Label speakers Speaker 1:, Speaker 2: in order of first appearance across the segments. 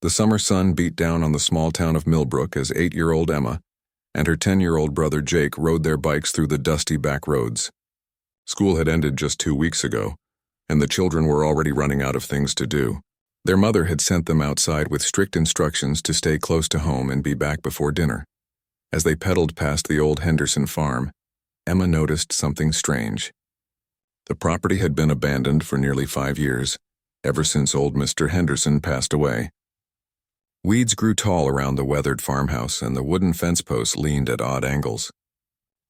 Speaker 1: The summer sun beat down on the small town of Millbrook as 8-year-old Emma and her 10-year-old brother Jake rode their bikes through the dusty back roads. School had ended just 2 weeks ago, and the children were already running out of things to do. Their mother had sent them outside with strict instructions to stay close to home and be back before dinner. As they pedaled past the old Henderson farm, Emma noticed something strange. The property had been abandoned for nearly 5 years, ever since old Mr. Henderson passed away. Weeds grew tall around the weathered farmhouse and the wooden fence posts leaned at odd angles.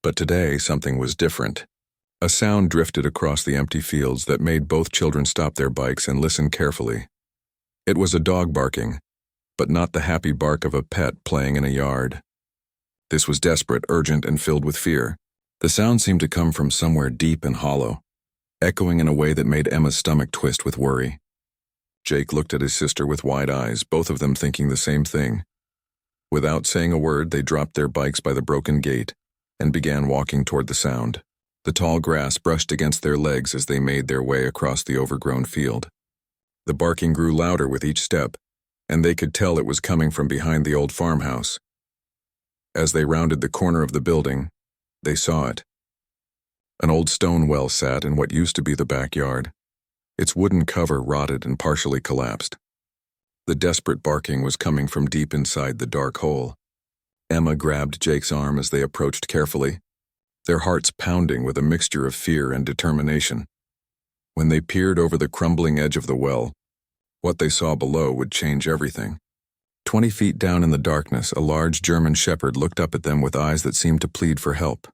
Speaker 1: But today something was different. A sound drifted across the empty fields that made both children stop their bikes and listen carefully. It was a dog barking, but not the happy bark of a pet playing in a yard. This was desperate, urgent, and filled with fear. The sound seemed to come from somewhere deep and hollow, echoing in a way that made Emma's stomach twist with worry. Jake looked at his sister with wide eyes, both of them thinking the same thing. Without saying a word, they dropped their bikes by the broken gate and began walking toward the sound. The tall grass brushed against their legs as they made their way across the overgrown field. The barking grew louder with each step, and they could tell it was coming from behind the old farmhouse. As they rounded the corner of the building, they saw it. An old stone well sat in what used to be the backyard. Its wooden cover rotted and partially collapsed. The desperate barking was coming from deep inside the dark hole. Emma grabbed Jake's arm as they approached carefully, their hearts pounding with a mixture of fear and determination. When they peered over the crumbling edge of the well, what they saw below would change everything. 20 feet down in the darkness, a large German shepherd looked up at them with eyes that seemed to plead for help.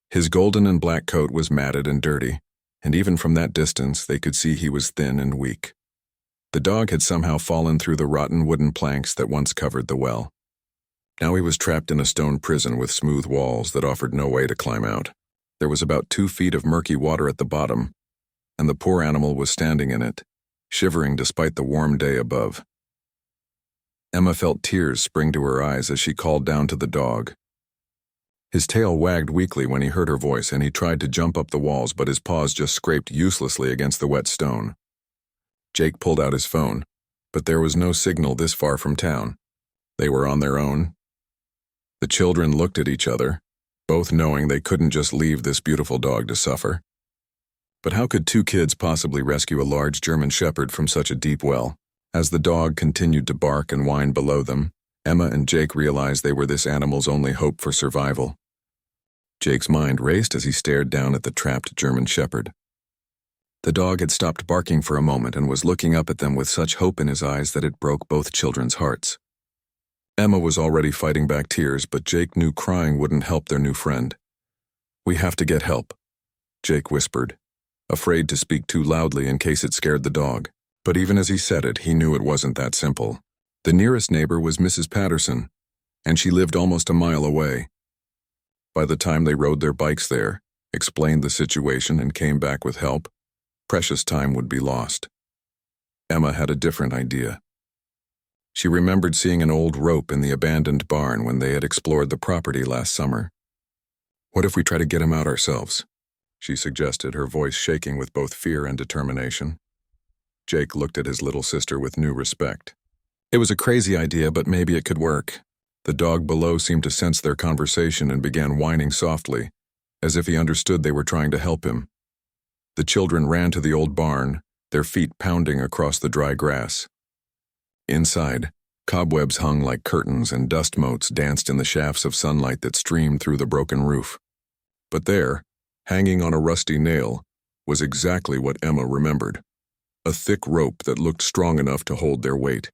Speaker 1: His golden and black coat was matted and dirty, and even from that distance they could see he was thin and weak. The dog had somehow fallen through the rotten wooden planks that once covered the well. Now he was trapped in a stone prison with smooth walls that offered no way to climb out. There was about 2 feet of murky water at the bottom, and the poor animal was standing in it, shivering despite the warm day above. Emma felt tears spring to her eyes as she called down to the dog. His tail wagged weakly when he heard her voice, and he tried to jump up the walls, but his paws just scraped uselessly against the wet stone. Jake pulled out his phone, but there was no signal this far from town. They were on their own. The children looked at each other, both knowing they couldn't just leave this beautiful dog to suffer. But how could 2 kids possibly rescue a large German shepherd from such a deep well? As the dog continued to bark and whine below them, Emma and Jake realized they were this animal's only hope for survival. Jake's mind raced as he stared down at the trapped German shepherd. The dog had stopped barking for a moment and was looking up at them with such hope in his eyes that it broke both children's hearts. Emma was already fighting back tears, but Jake knew crying wouldn't help their new friend. "We have to get help," Jake whispered, afraid to speak too loudly in case it scared the dog. But even as he said it, he knew it wasn't that simple. The nearest neighbor was Mrs. Patterson, and she lived almost a mile away. By the time they rode their bikes there, explained the situation, and came back with help, precious time would be lost. Emma had a different idea. She remembered seeing an old rope in the abandoned barn when they had explored the property last summer. "What if we try to get him out ourselves?" she suggested, her voice shaking with both fear and determination. Jake looked at his little sister with new respect. It was a crazy idea, but maybe it could work. The dog below seemed to sense their conversation and began whining softly, as if he understood they were trying to help him. The children ran to the old barn, their feet pounding across the dry grass. Inside, cobwebs hung like curtains and dust motes danced in the shafts of sunlight that streamed through the broken roof. But there, hanging on a rusty nail, was exactly what Emma remembered. A thick rope that looked strong enough to hold their weight.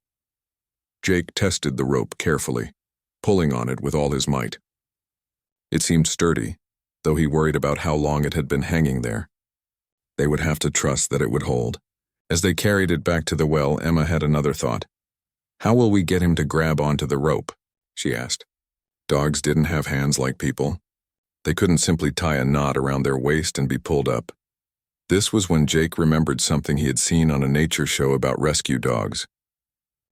Speaker 1: Jake tested the rope carefully, pulling on it with all his might. It seemed sturdy, though he worried about how long it had been hanging there. They would have to trust that it would hold. As they carried it back to the well, Emma had another thought. "How will we get him to grab onto the rope?" she asked. Dogs didn't have hands like people. They couldn't simply tie a knot around their waist and be pulled up. This was when Jake remembered something he had seen on a nature show about rescue dogs.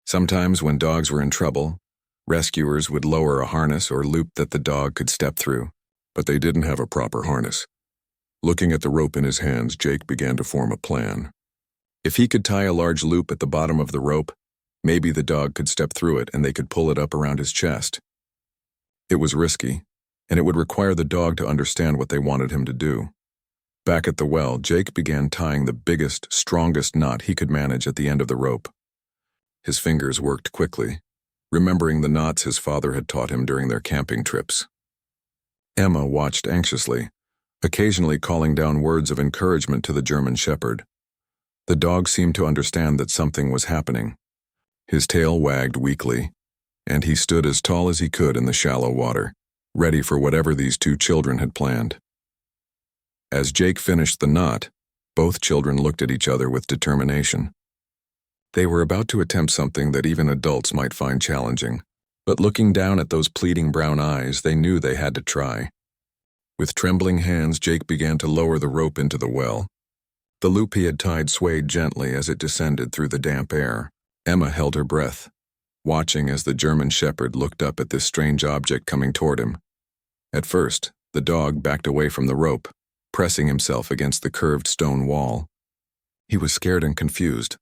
Speaker 1: Sometimes when dogs were in trouble, rescuers would lower a harness or loop that the dog could step through, but they didn't have a proper harness. Looking at the rope in his hands, Jake began to form a plan. If he could tie a large loop at the bottom of the rope, Maybe the dog could step through it and they could pull it up around his chest. It was risky, and it would require the dog to understand what they wanted him to do. Back at the well, Jake began tying the biggest, strongest knot he could manage at the end of the rope. His fingers worked quickly, remembering the knots his father had taught him during their camping trips. Emma watched anxiously, occasionally calling down words of encouragement to the German Shepherd. The dog seemed to understand that something was happening. His tail wagged weakly, and he stood as tall as he could in the shallow water, ready for whatever these two children had planned. As Jake finished the knot, both children looked at each other with determination. They were about to attempt something that even adults might find challenging, but looking down at those pleading brown eyes, they knew they had to try. With trembling hands, Jake began to lower the rope into the well. The loop he had tied swayed gently as it descended through the damp air. Emma held her breath, watching as the German Shepherd looked up at this strange object coming toward him. At first, the dog backed away from the rope, pressing himself against the curved stone wall. He was scared and confused,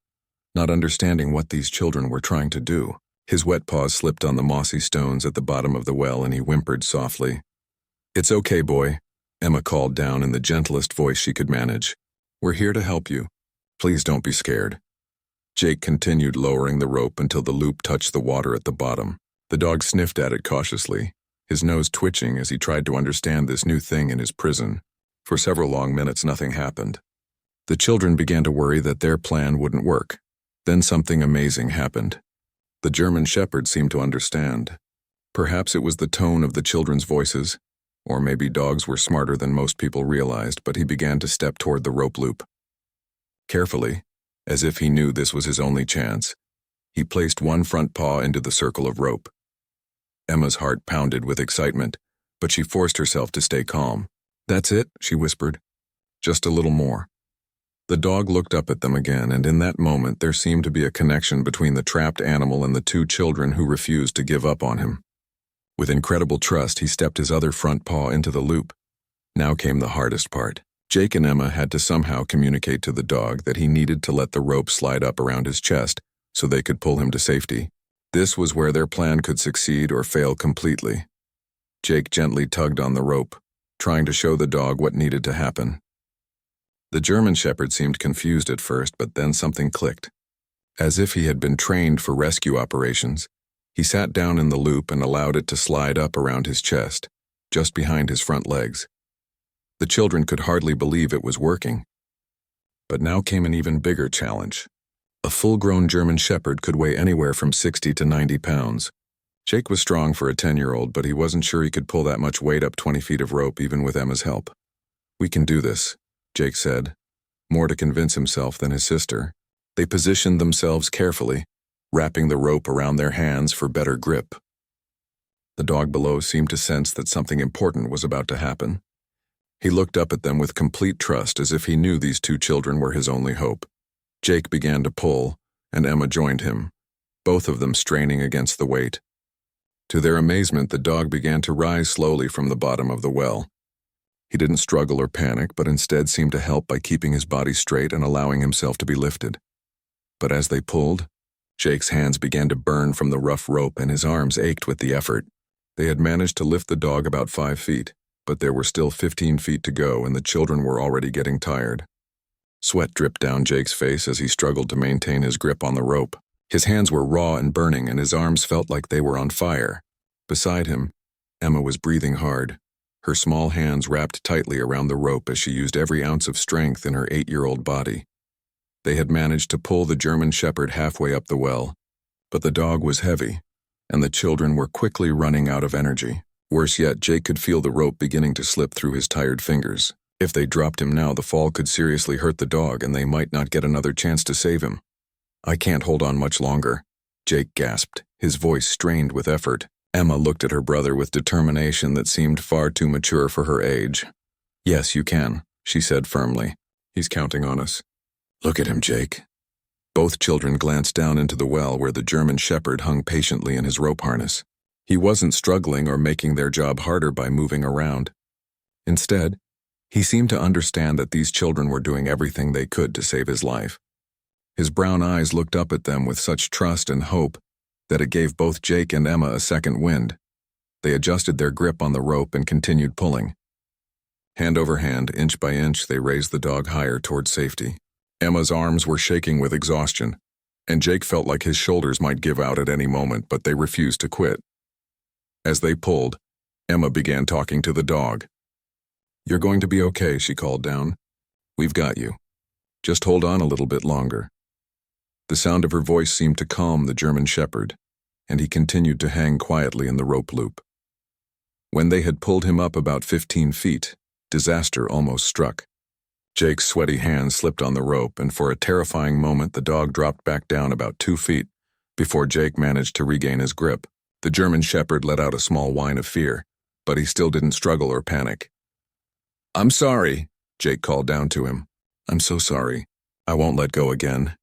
Speaker 1: not understanding what these children were trying to do. His wet paws slipped on the mossy stones at the bottom of the well and he whimpered softly. "It's okay, boy," Emma called down in the gentlest voice she could manage. "We're here to help you. Please don't be scared." Jake continued lowering the rope until the loop touched the water at the bottom. The dog sniffed at it cautiously, his nose twitching as he tried to understand this new thing in his prison. For several long minutes, nothing happened. The children began to worry that their plan wouldn't work. Then something amazing happened. The German Shepherd seemed to understand. Perhaps it was the tone of the children's voices, or maybe dogs were smarter than most people realized, but he began to step toward the rope loop. Carefully, as if he knew this was his only chance, he placed one front paw into the circle of rope. Emma's heart pounded with excitement, but she forced herself to stay calm. "That's it," she whispered. "Just a little more." The dog looked up at them again, and in that moment there seemed to be a connection between the trapped animal and the two children who refused to give up on him. With incredible trust, he stepped his other front paw into the loop. Now came the hardest part. Jake and Emma had to somehow communicate to the dog that he needed to let the rope slide up around his chest so they could pull him to safety. This was where their plan could succeed or fail completely. Jake gently tugged on the rope, trying to show the dog what needed to happen. The German Shepherd seemed confused at first, but then something clicked. As if he had been trained for rescue operations, he sat down in the loop and allowed it to slide up around his chest, just behind his front legs. The children could hardly believe it was working. But now came an even bigger challenge. A full-grown German Shepherd could weigh anywhere from 60 to 90 pounds. Jake was strong for a 10-year-old, but he wasn't sure he could pull that much weight up 20 feet of rope even with Emma's help. "We can do this," Jake said, more to convince himself than his sister. They positioned themselves carefully, wrapping the rope around their hands for better grip. The dog below seemed to sense that something important was about to happen. He looked up at them with complete trust, as if he knew these two children were his only hope. Jake began to pull, and Emma joined him, both of them straining against the weight. To their amazement, the dog began to rise slowly from the bottom of the well. He didn't struggle or panic, but instead seemed to help by keeping his body straight and allowing himself to be lifted. But as they pulled, Jake's hands began to burn from the rough rope and his arms ached with the effort. They had managed to lift the dog about 5 feet, but there were still 15 feet to go and the children were already getting tired. Sweat dripped down Jake's face as he struggled to maintain his grip on the rope. His hands were raw and burning and his arms felt like they were on fire. Beside him, Emma was breathing hard, her small hands wrapped tightly around the rope as she used every ounce of strength in her 8-year-old body. They had managed to pull the German Shepherd halfway up the well, but the dog was heavy, and the children were quickly running out of energy. Worse yet, Jake could feel the rope beginning to slip through his tired fingers. If they dropped him now, the fall could seriously hurt the dog and they might not get another chance to save him. "I can't hold on much longer," Jake gasped, his voice strained with effort. Emma looked at her brother with determination that seemed far too mature for her age. "Yes, you can," she said firmly. "He's counting on us." "Look at him, Jake." Both children glanced down into the well where the German Shepherd hung patiently in his rope harness. He wasn't struggling or making their job harder by moving around. Instead, he seemed to understand that these children were doing everything they could to save his life. His brown eyes looked up at them with such trust and hope that it gave both Jake and Emma a second wind. They adjusted their grip on the rope and continued pulling. Hand over hand, inch by inch, they raised the dog higher toward safety. Emma's arms were shaking with exhaustion, and Jake felt like his shoulders might give out at any moment, but they refused to quit. As they pulled, Emma began talking to the dog. "You're going to be okay," she called down. "We've got you. Just hold on a little bit longer." The sound of her voice seemed to calm the German Shepherd, and he continued to hang quietly in the rope loop. When they had pulled him up about 15 feet, disaster almost struck. Jake's sweaty hands slipped on the rope, and for a terrifying moment the dog dropped back down about 2 feet before Jake managed to regain his grip. The German Shepherd let out a small whine of fear, but he still didn't struggle or panic. "I'm sorry," Jake called down to him. "I'm so sorry. I won't let go again."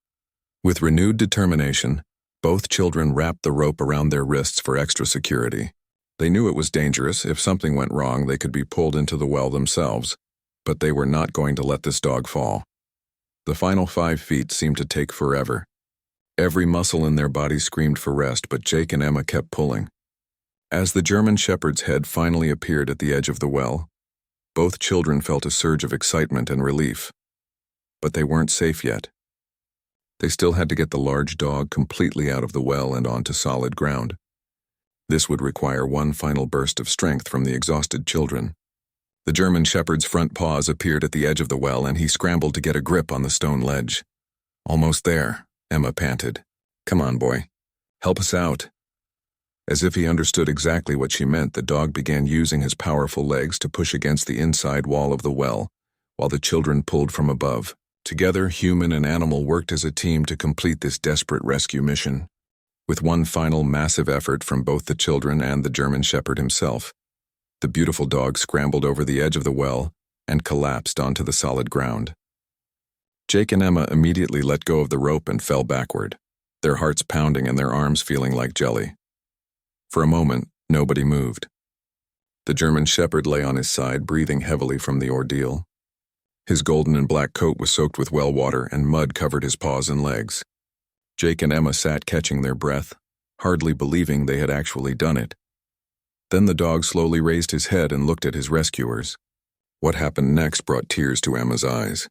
Speaker 1: With renewed determination, both children wrapped the rope around their wrists for extra security. They knew it was dangerous. If something went wrong, they could be pulled into the well themselves, but they were not going to let this dog fall. The final 5 feet seemed to take forever. Every muscle in their body screamed for rest, but Jake and Emma kept pulling. As the German Shepherd's head finally appeared at the edge of the well, both children felt a surge of excitement and relief. But they weren't safe yet. They still had to get the large dog completely out of the well and onto solid ground. This would require one final burst of strength from the exhausted children. The German Shepherd's front paws appeared at the edge of the well, and he scrambled to get a grip on the stone ledge. "Almost there," Emma panted. "Come on, boy. Help us out." As if he understood exactly what she meant, the dog began using his powerful legs to push against the inside wall of the well, while the children pulled from above. Together, human and animal worked as a team to complete this desperate rescue mission. With one final massive effort from both the children and the German Shepherd himself, the beautiful dog scrambled over the edge of the well and collapsed onto the solid ground. Jake and Emma immediately let go of the rope and fell backward, their hearts pounding and their arms feeling like jelly. For a moment, nobody moved. The German Shepherd lay on his side, breathing heavily from the ordeal. His golden and black coat was soaked with well water, and mud covered his paws and legs. Jake and Emma sat catching their breath, hardly believing they had actually done it. Then the dog slowly raised his head and looked at his rescuers. What happened next brought tears to Emma's eyes.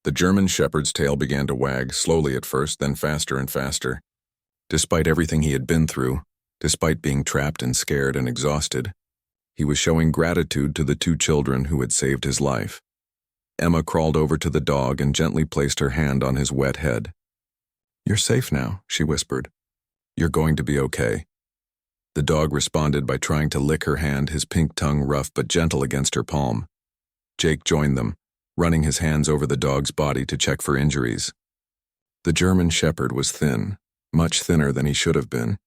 Speaker 1: The German Shepherd's tail began to wag, slowly at first, then faster and faster. Despite everything he had been through, despite being trapped and scared and exhausted, he was showing gratitude to the 2 children who had saved his life. Emma crawled over to the dog and gently placed her hand on his wet head. "You're safe now," she whispered. "You're going to be okay." The dog responded by trying to lick her hand, his pink tongue rough but gentle against her palm. Jake joined them, running his hands over the dog's body to check for injuries. The German Shepherd was thin, much thinner than he should have been,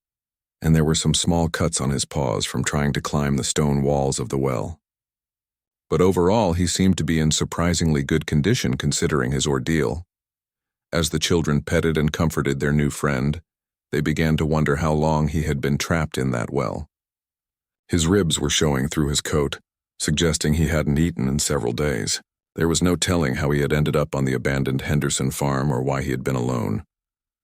Speaker 1: and there were some small cuts on his paws from trying to climb the stone walls of the well. But overall, he seemed to be in surprisingly good condition considering his ordeal. As the children petted and comforted their new friend, they began to wonder how long he had been trapped in that well. His ribs were showing through his coat, suggesting he hadn't eaten in several days. There was no telling how he had ended up on the abandoned Henderson farm or why he had been alone.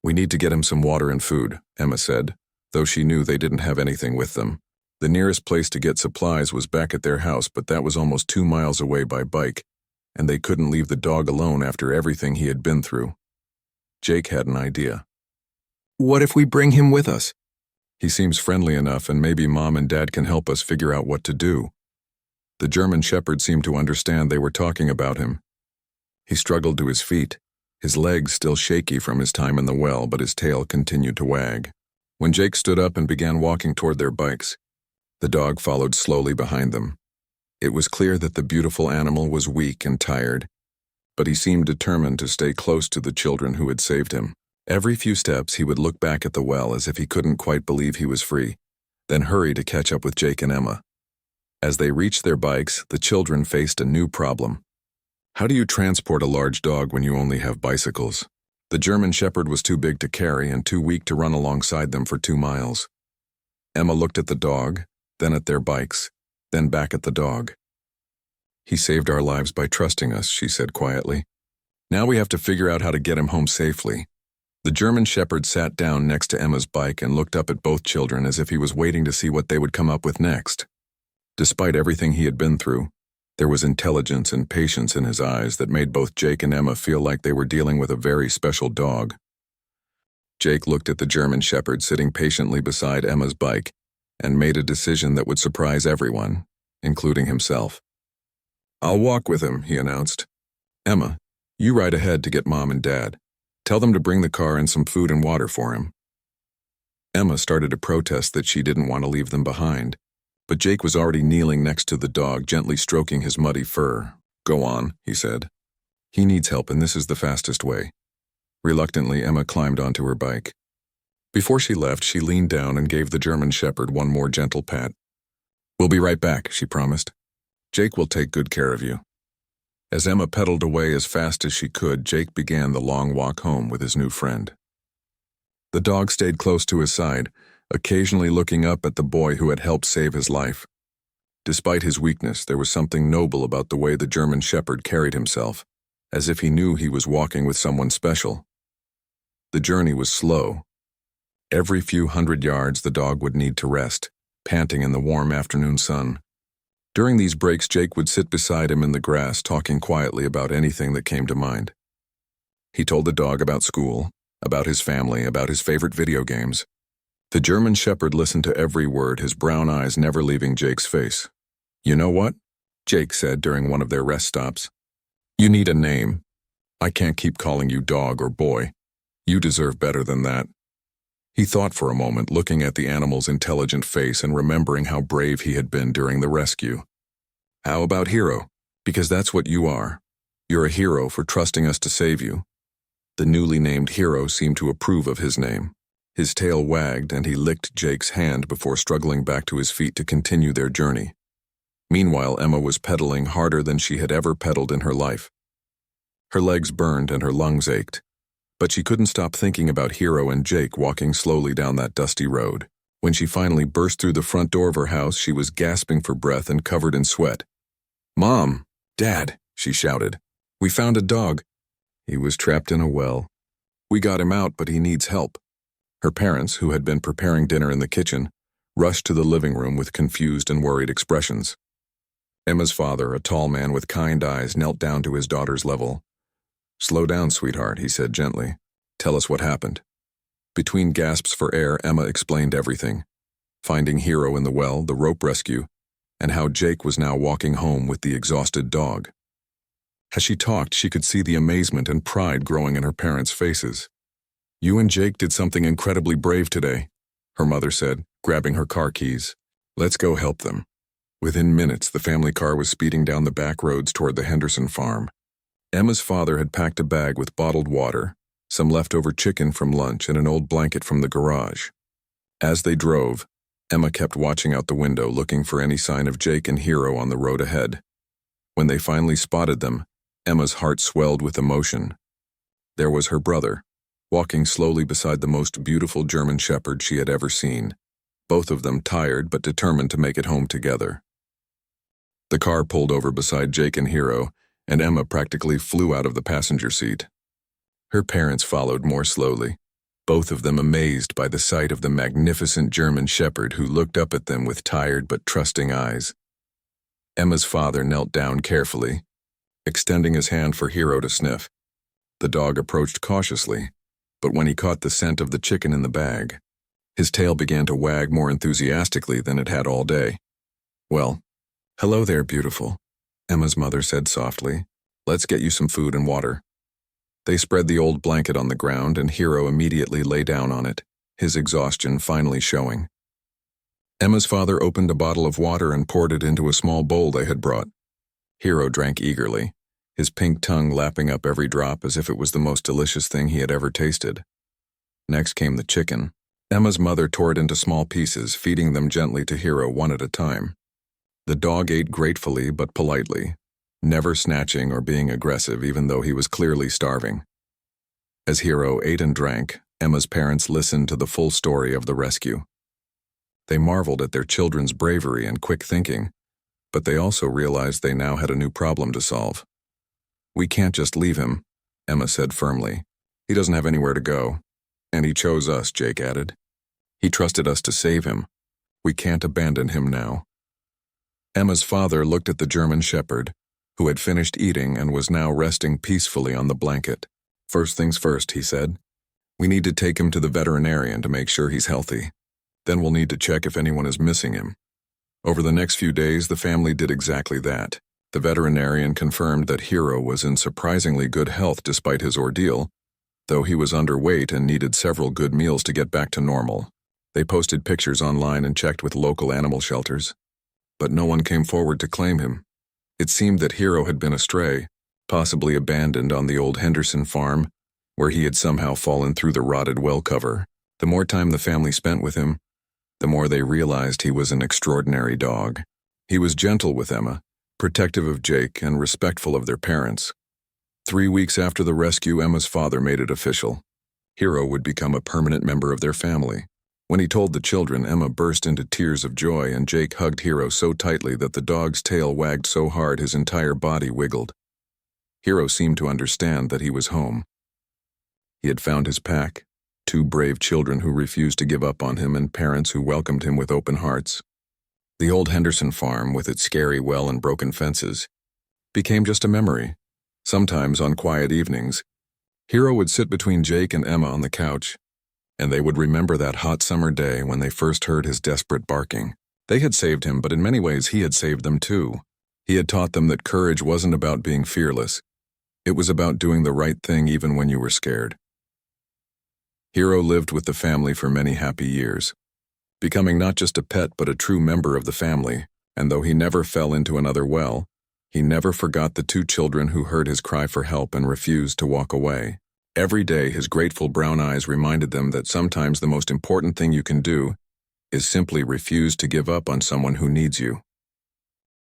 Speaker 1: "We need to get him some water and food," Emma said, though she knew they didn't have anything with them. The nearest place to get supplies was back at their house, but that was almost 2 miles away by bike, and they couldn't leave the dog alone after everything he had been through. Jake had an idea. "What if we bring him with us? He seems friendly enough, and maybe Mom and Dad can help us figure out what to do." The German Shepherd seemed to understand they were talking about him. He struggled to his feet, his legs still shaky from his time in the well, but his tail continued to wag. When Jake stood up and began walking toward their bikes, the dog followed slowly behind them. It was clear that the beautiful animal was weak and tired, but he seemed determined to stay close to the children who had saved him. Every few steps he would look back at the well as if he couldn't quite believe he was free, then hurry to catch up with Jake and Emma. As they reached their bikes, the children faced a new problem. How do you transport a large dog when you only have bicycles? The German Shepherd was too big to carry and too weak to run alongside them for 2 miles. Emma looked at the dog, then at their bikes, then back at the dog. "He saved our lives by trusting us," she said quietly. "Now we have to figure out how to get him home safely." The German Shepherd sat down next to Emma's bike and looked up at both children as if he was waiting to see what they would come up with next. Despite everything he had been through, there was intelligence and patience in his eyes that made both Jake and Emma feel like they were dealing with a very special dog. Jake looked at the German Shepherd sitting patiently beside Emma's bike and made a decision that would surprise everyone, including himself. "I'll walk with him," he announced. "Emma, you ride ahead to get Mom and Dad. Tell them to bring the car and some food and water for him." Emma started to protest that she didn't want to leave them behind, but Jake was already kneeling next to the dog, gently stroking his muddy fur. "Go on," he said. "He needs help and this is the fastest way." Reluctantly, Emma climbed onto her bike. Before she left, she leaned down and gave the German Shepherd one more gentle pat. "We'll be right back," she promised. "Jake will take good care of you." As Emma pedaled away as fast as she could, Jake began the long walk home with his new friend. The dog stayed close to his side, occasionally looking up at the boy who had helped save his life. Despite his weakness, there was something noble about the way the German Shepherd carried himself, as if he knew he was walking with someone special. The journey was slow. Every few hundred yards, the dog would need to rest, panting in the warm afternoon sun. During these breaks, Jake would sit beside him in the grass, talking quietly about anything that came to mind. He told the dog about school, about his family, about his favorite video games. The German Shepherd listened to every word, his brown eyes never leaving Jake's face. "You know what?" Jake said during one of their rest stops. "You need a name. I can't keep calling you dog or boy. You deserve better than that." He thought for a moment, looking at the animal's intelligent face and remembering how brave he had been during the rescue. "How about Hero? Because that's what you are. You're a hero for trusting us to save you." The newly named Hero seemed to approve of his name. His tail wagged and he licked Jake's hand before struggling back to his feet to continue their journey. Meanwhile, Emma was pedaling harder than she had ever pedaled in her life. Her legs burned and her lungs ached, but she couldn't stop thinking about Hero and Jake walking slowly down that dusty road. When she finally burst through the front door of her house, she was gasping for breath and covered in sweat. "Mom! Dad!" she shouted. "We found a dog. He was trapped in a well. We got him out, but he needs help." Her parents, who had been preparing dinner in the kitchen, rushed to the living room with confused and worried expressions. Emma's father, a tall man with kind eyes, knelt down to his daughter's level. "Slow down, sweetheart," he said gently. "Tell us what happened." Between gasps for air, Emma explained everything. Finding Hero in the well, the rope rescue, and how Jake was now walking home with the exhausted dog. As she talked, she could see the amazement and pride growing in her parents' faces. "You and Jake did something incredibly brave today," her mother said, grabbing her car keys. "Let's go help them." Within minutes, the family car was speeding down the back roads toward the Henderson farm. Emma's father had packed a bag with bottled water, some leftover chicken from lunch, and an old blanket from the garage. As they drove, Emma kept watching out the window, looking for any sign of Jake and Hero on the road ahead. When they finally spotted them, Emma's heart swelled with emotion. There was her brother, walking slowly beside the most beautiful German Shepherd she had ever seen, both of them tired but determined to make it home together. The car pulled over beside Jake and Hero, and Emma practically flew out of the passenger seat. Her parents followed more slowly, both of them amazed by the sight of the magnificent German Shepherd who looked up at them with tired but trusting eyes. Emma's father knelt down carefully, extending his hand for Hero to sniff. The dog approached cautiously, but when he caught the scent of the chicken in the bag, his tail began to wag more enthusiastically than it had all day. "Well, hello there, beautiful," Emma's mother said softly. "Let's get you some food and water." They spread the old blanket on the ground, and Hero immediately lay down on it, his exhaustion finally showing. Emma's father opened a bottle of water and poured it into a small bowl they had brought. Hero drank eagerly, his pink tongue lapping up every drop as if it was the most delicious thing he had ever tasted. Next came the chicken. Emma's mother tore it into small pieces, feeding them gently to Hero one at a time. The dog ate gratefully but politely, never snatching or being aggressive even though he was clearly starving. As Hero ate and drank, Emma's parents listened to the full story of the rescue. They marveled at their children's bravery and quick thinking, but they also realized they now had a new problem to solve. "We can't just leave him," Emma said firmly. "He doesn't have anywhere to go. And he chose us, Jake added. He trusted us to save him. We can't abandon him now. Emma's father looked at the German shepherd, who had finished eating and was now resting peacefully on the blanket. First things first, he said. We need to take him to the veterinarian to make sure he's healthy. Then we'll need to check if anyone is missing him. Over the next few days, the family did exactly that. The veterinarian confirmed that Hero was in surprisingly good health despite his ordeal, though he was underweight and needed several good meals to get back to normal. They posted pictures online and checked with local animal shelters. But no one came forward to claim him. It seemed that Hero had been astray, possibly abandoned on the old Henderson farm, where he had somehow fallen through the rotted well cover. The more time the family spent with him, the more they realized he was an extraordinary dog. He was gentle with Emma, protective of Jake, and respectful of their parents. 3 weeks after the rescue, Emma's father made it official. Hero would become a permanent member of their family. When he told the children, Emma burst into tears of joy, and Jake hugged Hero so tightly that the dog's tail wagged so hard his entire body wiggled. Hero seemed to understand that he was home. He had found his pack, 2 brave children who refused to give up on him and parents who welcomed him with open hearts. The old Henderson farm, with its scary well and broken fences, became just a memory. Sometimes, on quiet evenings, Hero would sit between Jake and Emma on the couch, and they would remember that hot summer day when they first heard his desperate barking. They had saved him, but in many ways he had saved them too. He had taught them that courage wasn't about being fearless. It was about doing the right thing even when you were scared. Hero lived with the family for many happy years, becoming not just a pet but a true member of the family, and though he never fell into another well, he never forgot the 2 children who heard his cry for help and refused to walk away. Every day, his grateful brown eyes reminded them that sometimes the most important thing you can do is simply refuse to give up on someone who needs you.